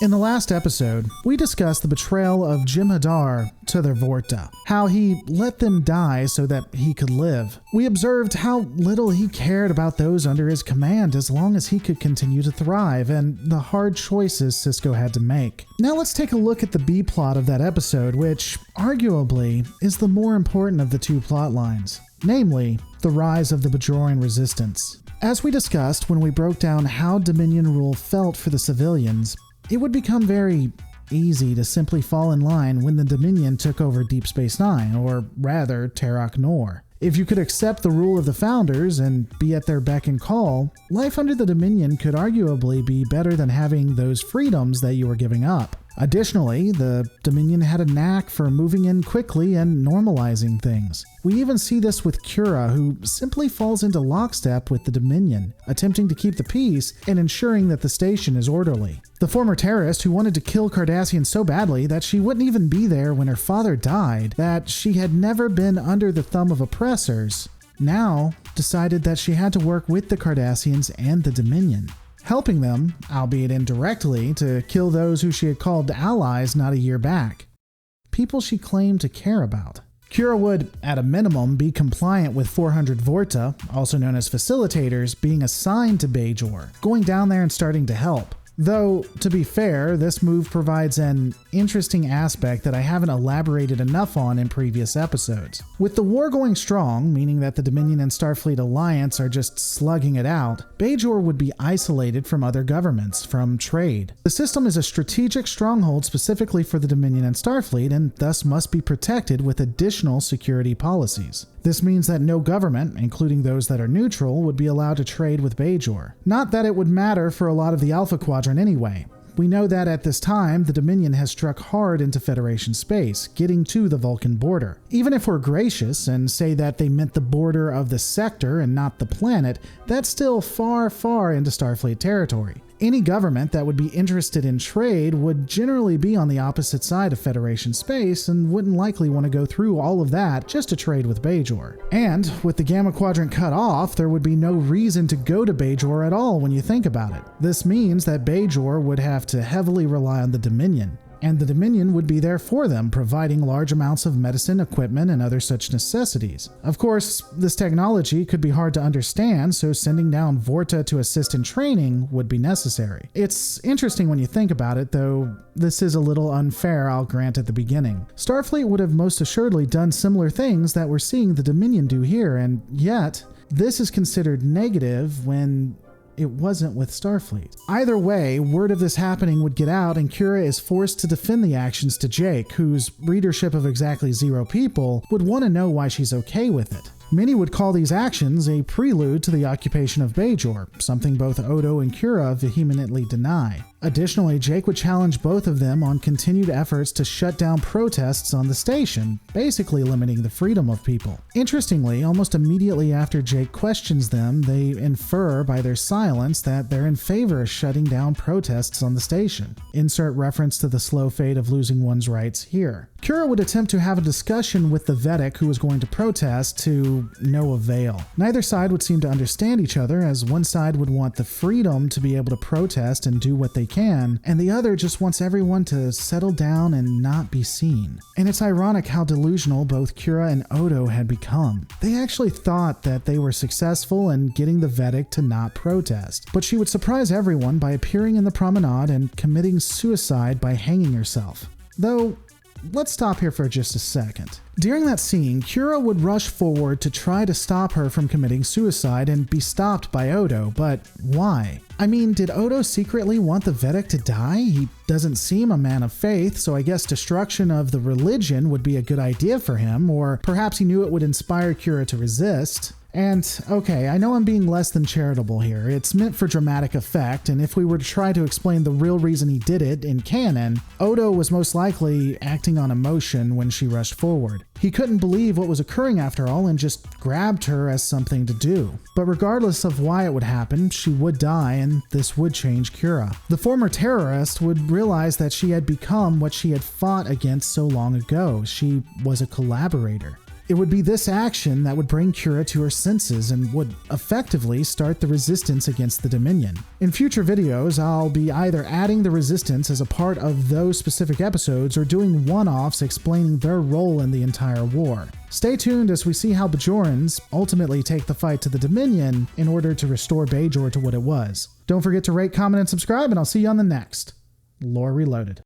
In the last episode, we discussed the betrayal of Jem'Hadar to their Vorta, how he let them die so that he could live. We observed how little he cared about those under his command as long as he could continue to thrive, and the hard choices Sisko had to make. Now let's take a look at the B-plot of that episode, which, arguably, is the more important of the two plot lines, namely, the rise of the Bajoran resistance. As we discussed when we broke down how Dominion rule felt for the civilians, it would become very easy to simply fall in line when the Dominion took over Deep Space Nine, or rather, Terok Nor. If you could accept the rule of the Founders and be at their beck and call, life under the Dominion could arguably be better than having those freedoms that you were giving up. Additionally, the Dominion had a knack for moving in quickly and normalizing things. We even see this with Kira, who simply falls into lockstep with the Dominion, attempting to keep the peace and ensuring that the station is orderly. The former terrorist who wanted to kill Cardassian so badly that she wouldn't even be there when her father died, that she had never been under the thumb of oppressors, now decided that she had to work with the Cardassians and the Dominion, helping them, albeit indirectly, to kill those who she had called allies not a year back. People she claimed to care about. Kira would, at a minimum, be compliant with 400 Vorta, also known as facilitators, being assigned to Bajor, going down there and starting to help. Though, to be fair, this move provides an interesting aspect that I haven't elaborated enough on in previous episodes. With the war going strong, meaning that the Dominion and Starfleet alliance are just slugging it out, Bajor would be isolated from other governments, from trade. The system is a strategic stronghold specifically for the Dominion and Starfleet, and thus must be protected with additional security policies. This means that no government, including those that are neutral, would be allowed to trade with Bajor. Not that it would matter for a lot of the Alpha Quadrant anyway. We know that at this time, the Dominion has struck hard into Federation space, getting to the Vulcan border. Even if we're gracious and say that they meant the border of the sector and not the planet, that's still far, far into Starfleet territory. Any government that would be interested in trade would generally be on the opposite side of Federation space and wouldn't likely want to go through all of that just to trade with Bajor. And with the Gamma Quadrant cut off, there would be no reason to go to Bajor at all when you think about it. This means that Bajor would have to heavily rely on the Dominion, and the Dominion would be there for them, providing large amounts of medicine, equipment, and other such necessities. Of course, this technology could be hard to understand, so sending down Vorta to assist in training would be necessary. It's interesting when you think about it, though this is a little unfair, I'll grant at the beginning. Starfleet would have most assuredly done similar things that we're seeing the Dominion do here, and yet, this is considered negative when it wasn't with Starfleet. Either way, word of this happening would get out, and Kira is forced to defend the actions to Jake, whose readership of exactly 0 people would want to know why she's okay with it. Many would call these actions a prelude to the occupation of Bajor, something both Odo and Kira vehemently deny. Additionally, Jake would challenge both of them on continued efforts to shut down protests on the station, basically limiting the freedom of people. Interestingly, almost immediately after Jake questions them, they infer by their silence that they're in favor of shutting down protests on the station. Insert reference to the slow fate of losing one's rights here. Kira would attempt to have a discussion with the Vedic who was going to protest, to no avail. Neither side would seem to understand each other, as one side would want the freedom to be able to protest and do what they can, and the other just wants everyone to settle down and not be seen. And it's ironic how delusional both Kira and Odo had become. They actually thought that they were successful in getting the Vedic to not protest, but she would surprise everyone by appearing in the promenade and committing suicide by hanging herself. Though, let's stop here for just a second. During that scene, Kira would rush forward to try to stop her from committing suicide and be stopped by Odo, but why? I mean, did Odo secretly want the Vedic to die? He doesn't seem a man of faith, so I guess destruction of the religion would be a good idea for him, or perhaps he knew it would inspire Kira to resist. And, okay, I know I'm being less than charitable here. It's meant for dramatic effect, and if we were to try to explain the real reason he did it in canon, Odo was most likely acting on emotion when she rushed forward. He couldn't believe what was occurring after all and just grabbed her as something to do. But regardless of why it would happen, she would die, and this would change Kira. The former terrorist would realize that she had become what she had fought against so long ago. She was a collaborator. It would be this action that would bring Kira to her senses and would effectively start the resistance against the Dominion. In future videos, I'll be either adding the resistance as a part of those specific episodes or doing one-offs explaining their role in the entire war. Stay tuned as we see how Bajorans ultimately take the fight to the Dominion in order to restore Bajor to what it was. Don't forget to rate, comment, and subscribe, and I'll see you on the next Lore Reloaded.